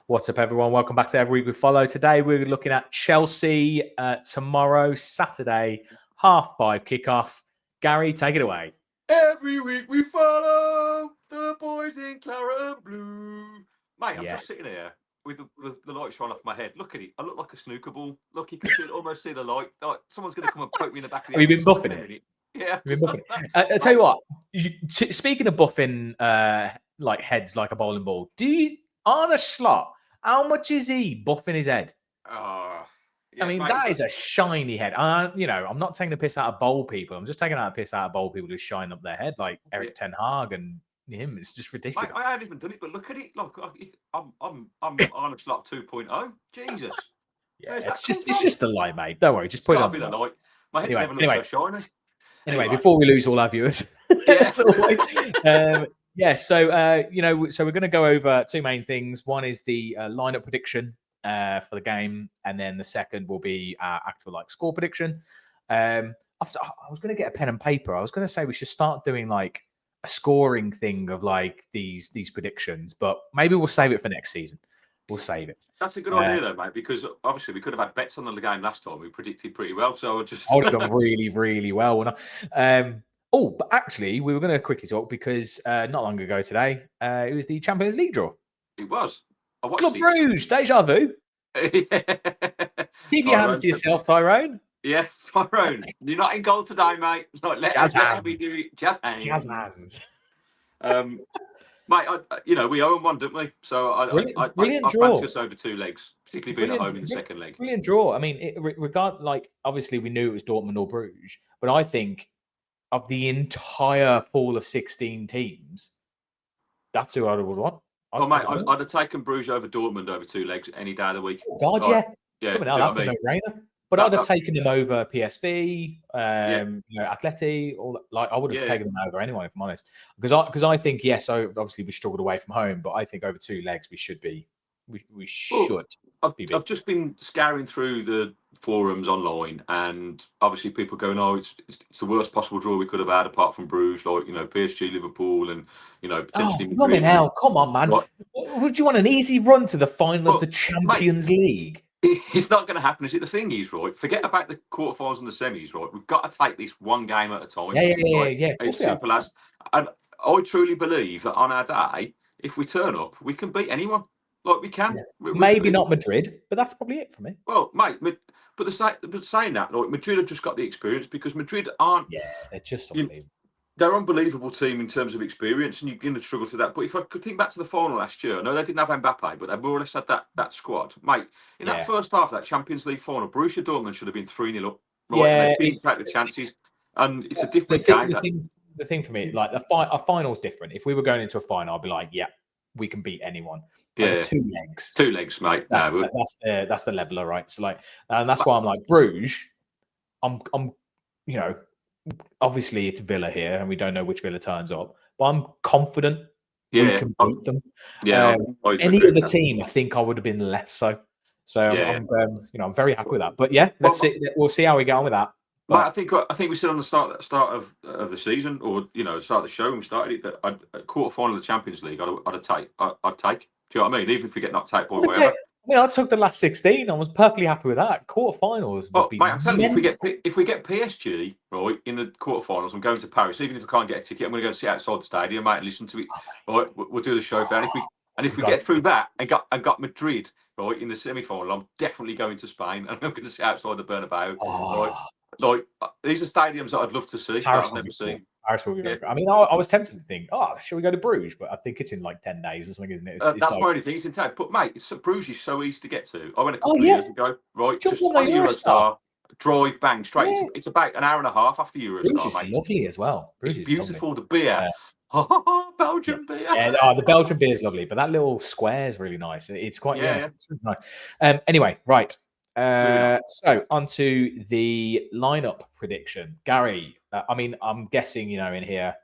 What's up, everyone? Welcome back to Every Week We Follow. Today, we're looking at Chelsea tomorrow, Saturday, 5:30 kickoff. Gary, take it away. Every week we follow the boys in claret and blue. Mate, I'm just sitting here with the light shine off my head. Look at it. I look like a snooker ball. Look, you can almost see the light. Like, someone's going to come and poke me in the back of the head. Have you been buffing it? Yeah. Been buffing it? I tell you what, speaking of buffing like heads like a bowling ball, on a slot, how much is he buffing his head? Yeah, I mean, mate, that is a shiny head. I'm not taking the piss out of bowl people. I'm just taking the piss out of bowl people who shine up their head, like Eric Ten Hag and him. It's just ridiculous. Mate, I haven't even done it, but look at it. Look, I'm on a slot 2.0. Jesus. Yeah, it's just the light, mate. Don't worry, just put it on. Be the light. My head's never looked so shiny. Anyway, before we lose all our viewers, so we're going to go over two main things. One is the lineup prediction for the game, and then the second will be our actual score prediction. I was going to get a pen and paper. I was going to say we should start doing like a scoring thing of like these predictions, but maybe we'll save it for next season. We'll save it. That's a good idea, though, mate, because obviously we could have had bets on the game last time. We predicted pretty well, so I would have done really, really well. But actually, we were going to quickly talk because not long ago today, it was the Champions League draw. It was. Club Bruges, deja vu. Keep your hands to yourself, Tyrone. Yes, Tyrone. You're not in goal today, mate. Let me do it. Jazz hands. Mate, we own one, don't we? So I fancy us over two legs, particularly being at home in the second leg. Brilliant draw. I mean, obviously we knew it was Dortmund or Bruges, but I think of the entire pool of 16 teams, that's who I would want. I'd have taken Bruges over Dortmund over two legs any day of the week. Oh, God, yeah. Come on now, that's a no-brainer. But I'd have taken them over PSV, Atleti, I would have taken them over anyone, if I'm honest. Because I think, yes, obviously we struggled away from home, but I think over two legs we should be. We should. I've just been scouring through the forums online, and obviously people going, "Oh, it's the worst possible draw we could have had apart from Bruges, PSG, Liverpool, and potentially." Oh, hell, come on, man! What? Would you want an easy run to the final of the Champions League? It's not going to happen, is it? The thing is, right, forget about the quarterfinals and the semis, right? We've got to take this one game at a time. Yeah. It's simple as. And I truly believe that on our day, if we turn up, we can beat anyone. Like we can. Yeah. Maybe not Madrid, but that's probably it for me. Well, mate, but saying that, like, Madrid have just got the experience because Madrid aren't. Yeah, they're just unbelievable. They're an unbelievable team in terms of experience, and you're going to struggle for that. But if I could think back to the final last year, I know they didn't have Mbappe, but they more or less had that squad. Mate, in that first half of that Champions League final, Borussia Dortmund should have been 3-0 up. Right? Yeah, they didn't take the chances. And it's a different game. The thing for me, like a final's different. If we were going into a final, I'd be like, yeah, we can beat anyone. Yeah, two legs. Two legs, mate. That's the leveler, right? So and that's why I'm like Bruges. I'm obviously it's Villa here, and we don't know which Villa turns up, but I'm confident we can beat them. Yeah, any other team, I think I would have been less so. So I'm very happy with that. But yeah, see. We'll see how we get on with that. But I think we said on the start of the season, or start of the show when we started it, that a quarter final of the Champions League, I'd take. Do you know what I mean? Even if we get knocked out by whatever. I took the last 16. I was perfectly happy with that. Quarterfinals would be. Mate, I'm telling you, if we get PSG right in the quarterfinals, I'm going to Paris. Even if I can't get a ticket, I'm going to go sit outside the stadium, mate, and listen to it. Right, we'll do the show for it. And if we get through that and got Madrid right in the semi-final, I'm definitely going to Spain, and I'm going to sit outside the Bernabeu. Right. Like, these are stadiums that I'd love to see. Paris, I've never seen. Paris will be very good. I mean, I was tempted to think, should we go to Bruges? But I think it's in like 10 days or something, isn't it? That's my only thing. It's in town. But, mate, Bruges is so easy to get to. I went a couple of years ago, right? Just on Eurostar, drive, bang, straight. Yeah. It's about an hour and a half after Eurostar, Bruges is lovely as well. It's beautiful. The beer. Belgian beer. Yeah, the Belgian beer is lovely, but that little square is really nice. It's quite, it's really nice. Anyway, right. So onto the lineup prediction, Gary. I mean, I'm guessing in here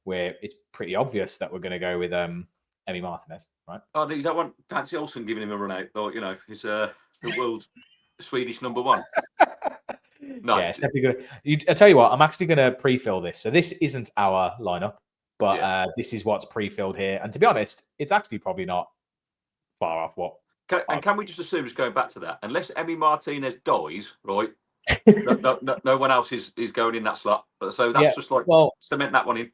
where it's pretty obvious that we're going to go with Emi Martinez, right? Oh, you don't want Patsy Olsen giving him a run out, or he's the world's Swedish number one. No, yeah, it's definitely good. I tell you what, I'm actually going to pre-fill this. So this isn't our lineup, but this is what's pre-filled here. And to be honest, it's actually probably not far off what can we just assume, just going back to that, unless Emi Martinez dies, right? no one else is going in that slot. So that's just like cement that one in.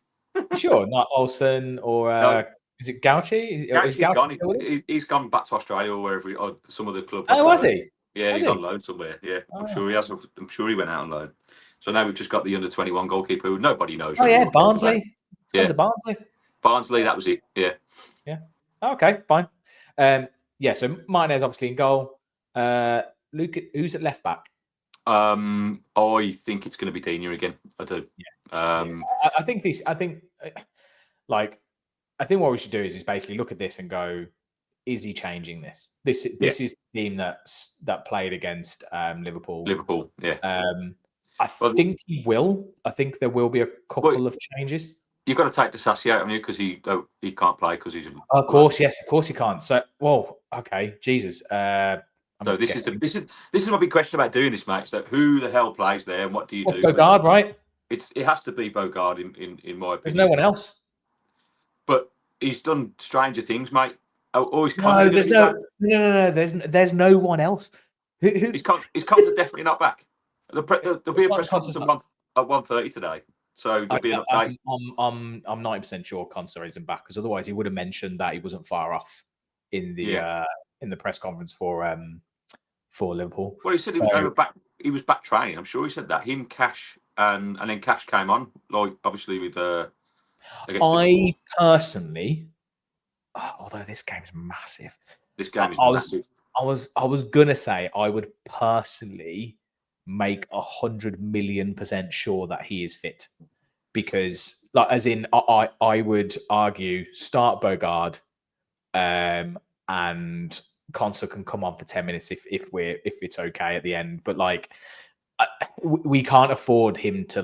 Sure, not Olsen or is it Gauchi? Is Gauchi's gone. Gauchi He's gone back to Australia or wherever, or some other club. Oh, was he? Yeah, he's on loan somewhere. Yeah, I'm sure he has. I'm sure he went out on loan. So now we've just got the under-21 goalkeeper who nobody knows. Oh yeah, Barnsley. It's gone to Barnsley. Barnsley, that was it. Yeah. Yeah. Okay, fine. Yeah. So Martinez obviously in goal. Luke, who's at left back? I think it's going to be Dina again. I do. Yeah. I think what we should do is basically look at this and go, is he changing this? This is the team that played against Liverpool. Liverpool, yeah. I think he will. I think there will be a couple of changes. You've got to take Disasi out, haven't you? Because he can't play because he's. Of course, yes, of course he can't. So, okay, Jesus. So this is my big question about doing this match. That who the hell plays there and what do you do? Bogard, right? It has to be Bogard in my opinion. There's no one else. But he's done stranger things, mate. No. There's no one else. His cons are definitely not back. There'll be a press conference at 1:30 today. So there'll be an update. I'm 90% sure Conser isn't back because otherwise he would have mentioned that he wasn't far off in the press conference for Liverpool. Well, he said he was back training. I'm sure he said that. Him, Cash, and then Cash came on. Like obviously with I personally, although this game's massive. This game is massive. I was gonna say I would personally make 100,000,000% sure that he is fit, because as in I would argue start Bogard, and Conser can come on for 10 minutes if it's okay at the end, but we can't afford him to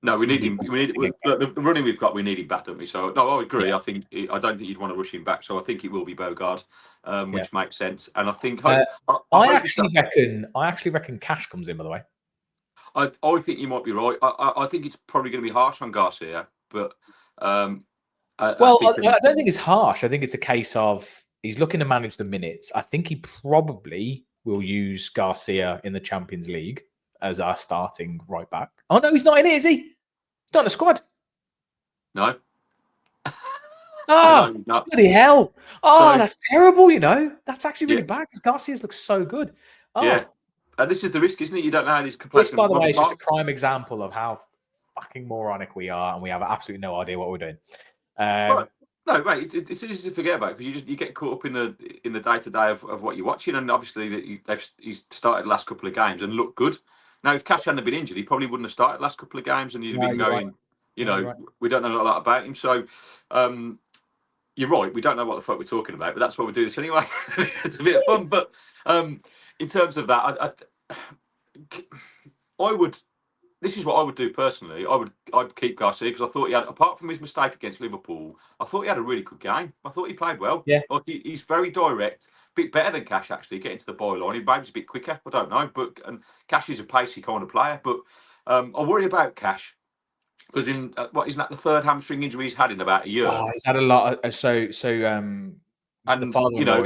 No, we need him. The running we've got, we need him back, don't we? So no, I agree. Yeah. I don't think you'd want to rush him back. So I think it will be Bogard, which makes sense. And I think I actually reckon Cash comes in. By the way, I think you might be right. I think it's probably going to be harsh on Garcia, but I don't think it's harsh. I think it's a case of he's looking to manage the minutes. I think he probably will use Garcia in the Champions League as our starting right back. Oh no, he's not in it, is he? He's not in the squad. No. Oh, no. Bloody hell. Oh, that's terrible, That's actually really bad because Garcia's looks so good. Oh. Yeah. And this is the risk, isn't it? You don't know how these This, by the way, is just a prime example of how fucking moronic we are, and we have absolutely no idea what we're doing. No, mate, it's easy to forget about because you get caught up in the day-to-day of what you're watching, and obviously he's started the last couple of games and looked good. Now, if Cash hadn't been injured, he probably wouldn't have started the last couple of games, and he'd have been going, right. We don't know a lot about him. So, you're right, we don't know what the fuck we're talking about, but that's why we do this anyway. It's a bit of fun. But in terms of that, this is what I would do personally. I'd keep Garcia because I thought he had, apart from his mistake against Liverpool, I thought he had a really good game. I thought he played well. Yeah. He's very direct, a bit better than Cash actually, getting to the byline. He maybe a bit quicker, I don't know. But Cash is a pacey kind of player. But I worry about Cash because isn't that the third hamstring injury he's had in about a year? Oh, he's had a lot. And the father-in-law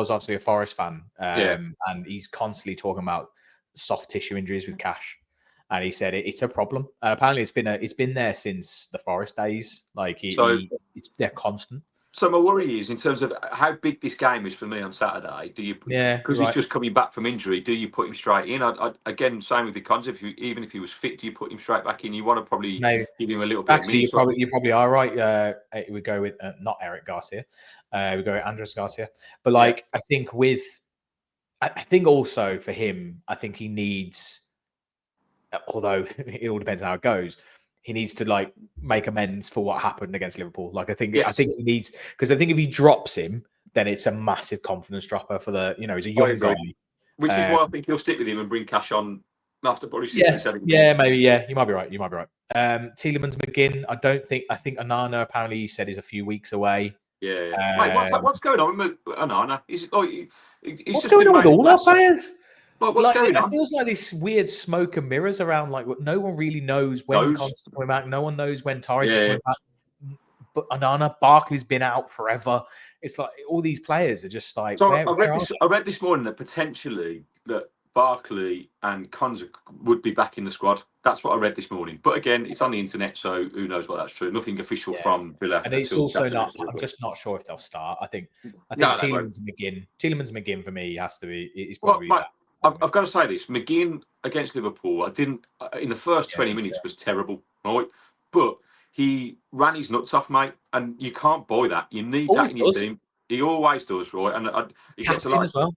is obviously a Forest fan, and he's constantly talking about soft tissue injuries with Cash. And he said it's a problem. Apparently, it's been there since the Forest days. They're constant. So my worry is in terms of how big this game is for me on Saturday. Because he's just coming back from injury. Do you put him straight in? Again, same with the cons. Even if he was fit, do you put him straight back in? You want to probably give him a little bit. Actually, you probably are right. We go with not Eric Garcia. We go with Andres Garcia. But I think also for him, I think he needs. Although it all depends on how it goes, he needs to make amends for what happened against Liverpool. I think he needs, because I think if he drops him, then it's a massive confidence dropper for he's a young guy. Which is why I think he'll stick with him and bring Cash on after probably 67 maybe. Yeah, you might be right. Tielemans McGinn, I think Onana apparently he said is a few weeks away. Yeah. Mate, what's going on with Onana? What's going on with all our players? What's going on? It feels like this weird smoke and mirrors around. No one really knows when Constant's coming back. No one knows when Torres is coming back. But Onana, Barkley's been out forever. it's like all these players are just like. So Where I read this morning that potentially that Barkley and Konza would be back in the squad. That's what I read this morning. But again, it's on the internet, so who knows what that's true. Nothing official from Villa. And it's also not. I'm just not sure if they'll start. I think Tielemans and McGinn for me has to be. Is probably. Well, I've got to say this: McGinn against Liverpool, I didn't in the first 20 minutes was terrible, right? But he ran his nuts off, mate, and you can't buy that. You need that in your team. He always does, right? And he gets a lot as well.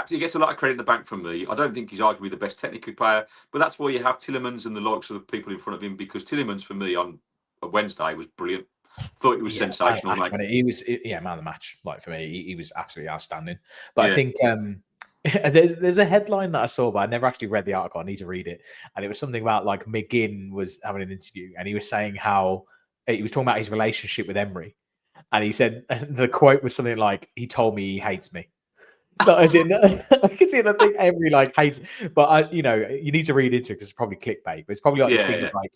He gets a lot of credit in the bank from me. I don't think he's arguably the best technically player, but that's why you have Tielemans and the likes of the people in front of him, because Tielemans for me on a Wednesday was brilliant. Thought it was sensational, mate. He was man of the match. Like for me, he was absolutely outstanding. But I think there's a headline that I saw, but I never actually read the article. I need to read it, and it was something about like McGinn was having an interview, and he was saying how he was talking about his relationship with Emery, and he said the quote was something like, "He told me he hates me." But as in, I can see. I think Emery like hates, but you need to read into it because it's probably clickbait. But it's probably like this thing of like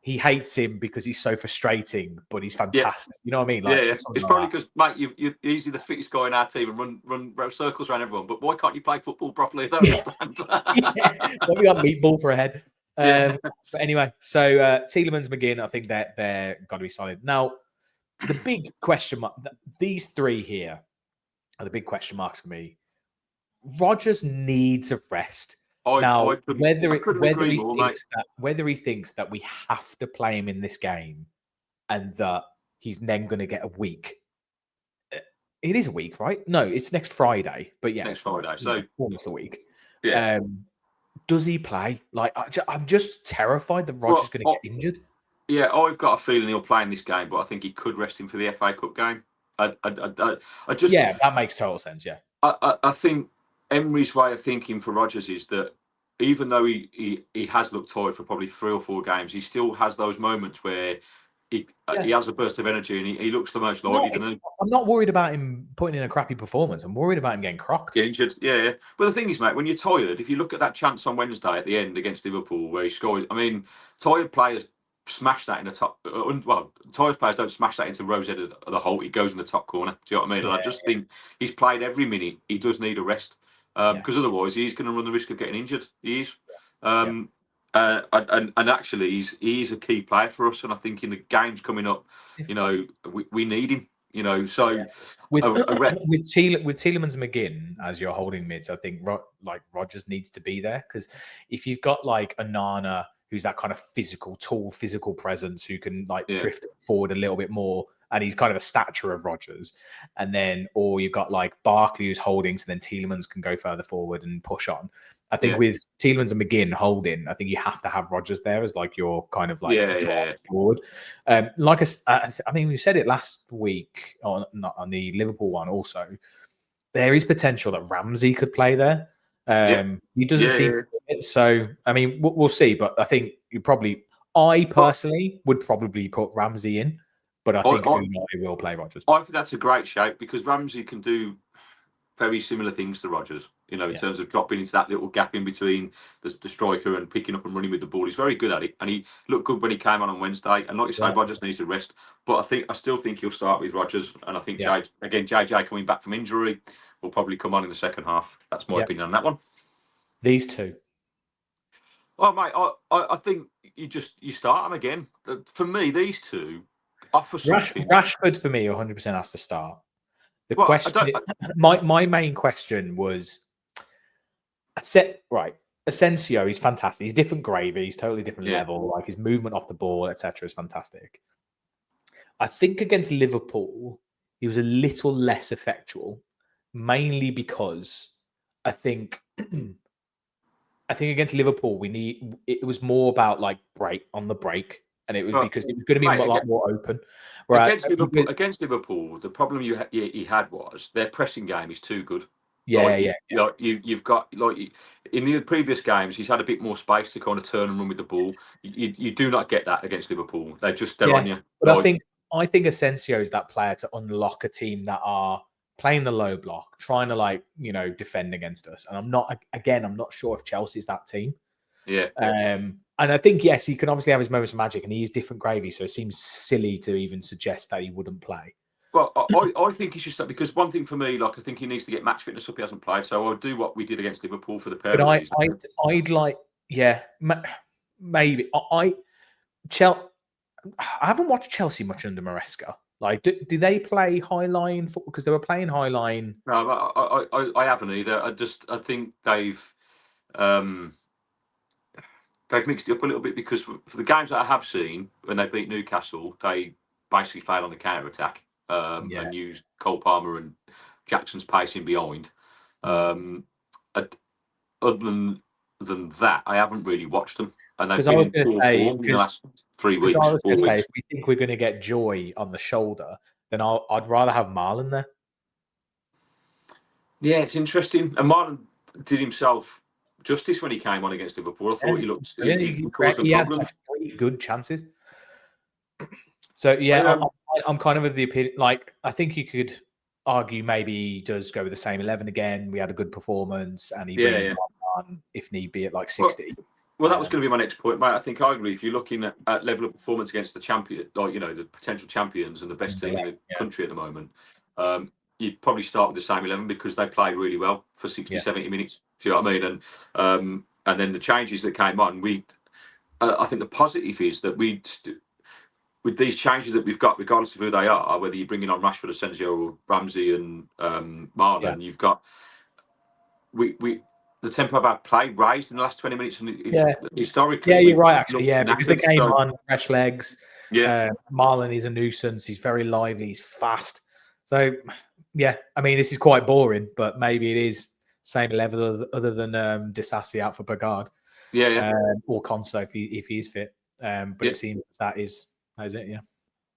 he hates him because he's so frustrating, but he's fantastic. You know what I mean? Like, it's probably because, mate, you're easily the fittest guy in our team and run circles around everyone. But why can't you play football properly? I don't understand. Then we got meatball for a head. But anyway, so Tielemans, McGinn, I think they're got to be solid. Now, the big question mark, these three here are the big question marks for me. Rodgers needs a rest. Whether he thinks that we have to play him in this game and that he's then going to get a week. It is a week, right? No, it's next Friday. But yeah, next Friday, so almost a week. Yeah. Does he play? Like, I'm just terrified that Rodgers is going to get injured. Yeah, I've got a feeling he'll play in this game, but I think he could rest him for the FA Cup game. That makes total sense. Yeah, I think Emery's way of thinking for Rodgers is that even though he has looked tired for probably 3 or 4 games, he still has those moments where he has a burst of energy and he looks the most likely. I'm not worried about him putting in a crappy performance. I'm worried about him getting crocked. Injured, yeah. But the thing is, mate, when you're tired, if you look at that chance on Wednesday at the end against Liverpool where he scored, I mean, tired players smash that in the top. Well, tired players don't smash that into Rose Head of the hole. He goes in the top corner. Do you know what I mean? And I just think he's played every minute. He does need a rest because otherwise he's going to run the risk of getting injured. He is. And actually, he's a key player for us. And I think in the games coming up, we need him. So with Tielemans and McGinn as your holding mids, I think Rodgers needs to be there, because if you've got like Onana, who's that kind of physical presence who can drift forward a little bit more, and he's kind of a stature of Rodgers, or you've got like Barkley who's holding, so then Tielemans can go further forward and push on. I think with Tielemans and McGinn holding, I think you have to have Rodgers there as like your kind of like forward. I mean, we said it last week on the Liverpool one also. There is potential that Ramsey could play there. He doesn't seem to do it, so I mean, we'll see. But I think I personally would probably put Ramsey in, but I think Unai will play Rodgers. I think that's a great shape because Ramsey can do very similar things to Rodgers, in terms of dropping into that little gap in between the striker and picking up and running with the ball. He's very good at it, and he looked good when he came on Wednesday. And like you say, Rodgers needs a rest, but I still think he'll start with Rodgers, and I think JJ coming back from injury will probably come on in the second half. That's my opinion on that one. These two. Oh, mate, I think you start them again. For me, these two offer something. Rashford for me 100% has to start. My main question was, Asensio, he's fantastic. He's different gravy. He's totally different level. Like his movement off the ball, etc., is fantastic. I think against Liverpool, he was a little less effectual, mainly because I think against Liverpool it was more about like break, and it was because it was going to be a lot more open. Right? Against Liverpool, the problem he had was their pressing game is too good. You've got in the previous games, he's had a bit more space to kind of turn and run with the ball. You do not get that against Liverpool. They're on you. But I think Asensio is that player to unlock a team that are playing the low block, trying to defend against us. And I'm not sure if Chelsea's that team. Yeah. And I think, yes, he can obviously have his moments of magic, and he is different gravy, so it seems silly to even suggest that he wouldn't play. Well, I think it's just that because one thing for me, like I think he needs to get match fitness up. He hasn't played, so I'll do what we did against Liverpool for the pair But of reasons. I'd like, yeah, maybe I haven't watched Chelsea much under Maresca. Like, do they play high line football? Because they were playing high line. No, I haven't either. I think they've mixed it up a little bit because for the games that I have seen when they beat Newcastle, they basically played on the counter attack and used Cole Palmer and Jackson's pace in behind. Other than that, I haven't really watched them, and they've been in poor form in the last 3 weeks. I was going to say, if we think we're going to get Joy on the shoulder, then I'd rather have Marlon there. Yeah, it's interesting. And Marlon did himself justice when he came on against Liverpool. I thought he looked. He caused some problems. Had 3 good chances. So yeah, I'm kind of of the opinion. Like, I think you could argue maybe he does go with the same 11 again. We had a good performance, and he brings one on if need be at like 60. Well, that was going to be my next point, mate. I think I agree. If you're looking at level of performance against the champion, like the potential champions and the best team in the country at the moment, you'd probably start with the same 11 because they played really well for 60, 70 minutes. Do you know what I mean? And then the changes that came on, I think the positive is that with these changes that we've got, regardless of who they are, whether you're bringing on Rashford, Asensio, or Ramsey and Marlon, you've got the tempo of our play raised in the last 20 minutes. And historically, you're right, actually. Yeah, because they came on fresh legs. Yeah, Marlon is a nuisance. He's very lively. He's fast. So, yeah, I mean, this is quite boring, but maybe it is same level other than Disassi out for Pagard. Or Conso if he is fit. But it seems that is it. Yeah,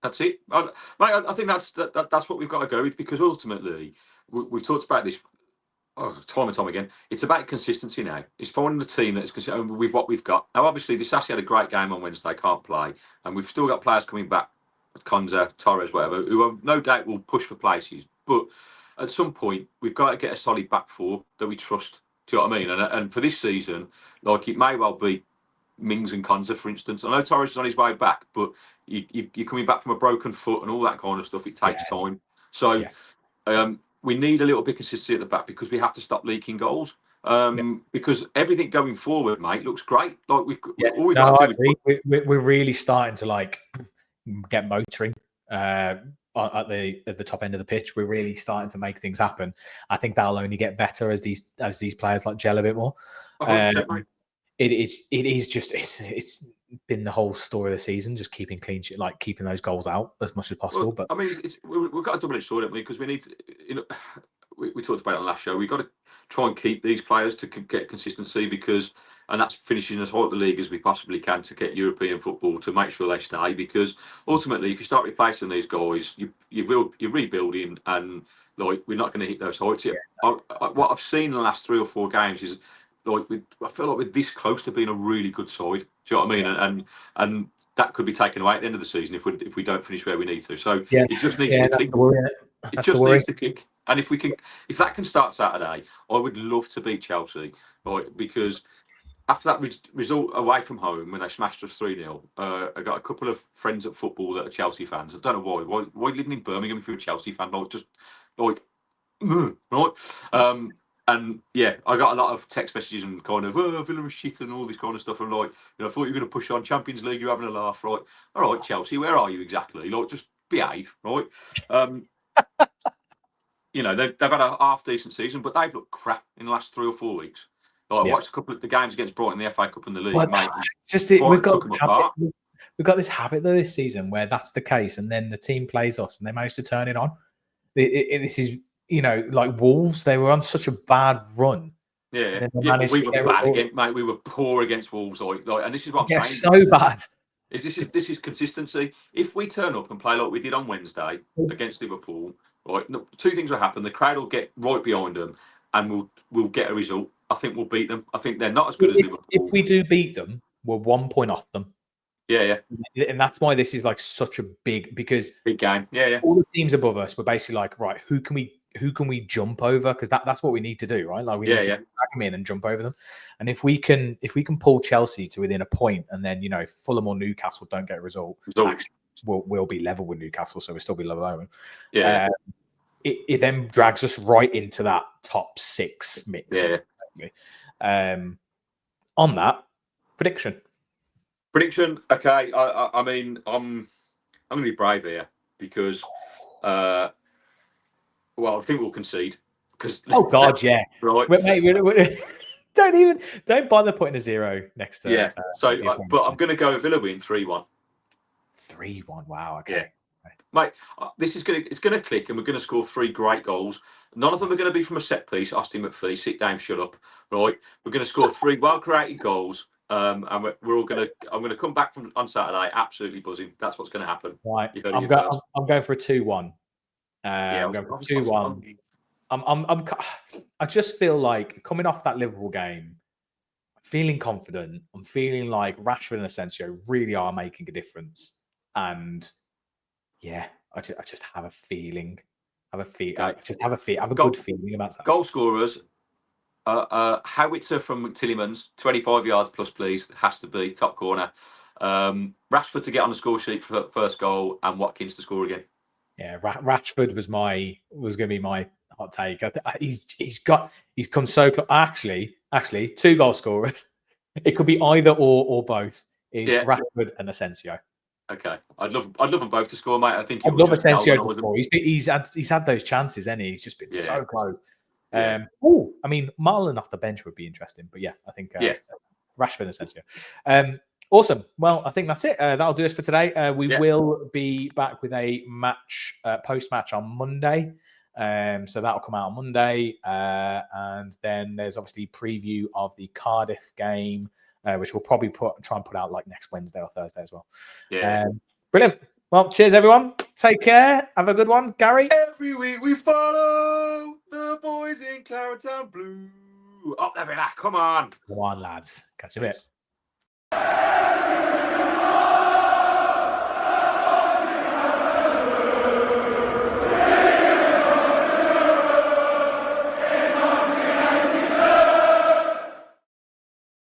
that's it. I think that's what we've got to go with because ultimately we've talked about this time and time again. It's about consistency now. It's finding the team that is consistent with what we've got. Now, obviously, Disassi had a great game on Wednesday. Can't play, and we've still got players coming back. Konza, Torres, whatever, who no doubt will push for places. But at some point, we've got to get a solid back four that we trust. Do you know what I mean? And for this season, like it may well be Mings and Konza, for instance. I know Torres is on his way back, but you're coming back from a broken foot and all that kind of stuff. It takes time. So we need a little bit of consistency at the back because we have to stop leaking goals. Because everything going forward, mate, looks great. Like we're really starting to like get motoring at the top end of the pitch. We're really starting to make things happen. I think that'll only get better as these players like gel a bit more. It's been the whole story of the season, just keeping clean shit, like keeping those goals out as much as possible. But I mean, we've got a double-edged sword, haven't we? Because we need to, we talked about it on the last show. We've got to try and keep these players to get consistency and that's finishing as high at the league as we possibly can to get European football to make sure they stay. Because ultimately, if you start replacing these guys, you're rebuilding, and like we're not going to hit those heights. What I've seen in the last 3 or 4 games is like I feel like we're this close to being a really good side. Do you know what I mean? And that could be taken away at the end of the season if we don't finish where we need to. So it just needs to click. It just needs to click. And if that can start Saturday, I would love to beat Chelsea, right? Because after that result away from home when they smashed us 3-0, I got a couple of friends at football that are Chelsea fans. I don't know why living in Birmingham if you're a Chelsea fan, right? And I got a lot of text messages and kind of Villa is shit and all this kind of stuff. I'm like, I thought you were going to push on Champions League. You're having a laugh, right? All right, Chelsea, where are you exactly? Like, just behave, right? They've had a half decent season, but they've looked crap in the last 3 or 4 weeks. Like, I watched a couple of the games against Brighton, the FA Cup and the league. But mate, we've got this habit though this season where that's the case, and then the team plays us and they manage to turn it on. This is. Like Wolves, they were on such a bad run. Yeah, we were bad against, mate. We were poor against Wolves, and this is what I'm saying. So bad. This is consistency. If we turn up and play like we did on Wednesday against Liverpool, right, 2 things will happen. The crowd will get right behind them, and we'll get a result. I think we'll beat them. I think they're not as good as Liverpool. If we do beat them, we're 1 point off them. Yeah. And that's why this is like such a big game. Yeah. All the teams above us were basically like, right, who can we jump over? Because that's what we need to do, right? Like we need to drag them in and jump over them. And if we can pull Chelsea to within a point, and then Fulham or Newcastle don't get a result, will be level with Newcastle, so we'll still be level over. Yeah. It then drags us right into that top 6 mix. Yeah. On that prediction. Okay. I mean, I'm going to be brave here because, I think we'll concede. Because oh God, yeah. Right. Mate, don't bother putting a 0 next to. Yeah. But I'm going to go Villa win 3-1. 3-1. Wow. Okay. Yeah. Mate, it's going to click, and we're going to score 3 great goals. None of them are going to be from a set piece. Austin McPhee, sit down, shut up. Right, we're going to score 3 well-created goals, and we're all going to. I'm going to come back on Saturday, absolutely buzzing. That's what's going to happen. Right, I'm going for a 2-1. I'm going for 2-1. I just feel like coming off that Liverpool game, I'm feeling confident. I'm feeling like Rashford and Asensio really are making a difference, and yeah, I just have a feeling. I just have a good feeling about that. Goal scorers. Howitzer from Tillemans, 25 yards plus, please. Has to be top corner. Rashford to get on the score sheet for first goal, and Watkins to score again. Yeah, Rashford was going to be my hot take. He's come so close. Actually, 2 goal scorers. It could be either or both. Is Rashford and Asensio. Okay, I'd love them both to score, mate. I think I'd love Asensio to score. He's had those chances, and he's just been so close. I mean, Marlon off the bench would be interesting, but yeah, I think Rashford and Asensio. Awesome. Well, I think that's it. That'll do us for today. We will be back with a match post-match on Monday. So that'll come out on Monday, and then there's obviously preview of the Cardiff game, which we'll probably try and put out like next Wednesday or Thursday as well. Yeah. Brilliant. Well, cheers everyone. Take care. Have a good one, Gary. Every week we follow the boys in Claret and Blue. Up there, come on. Come on, lads. Catch you a bit.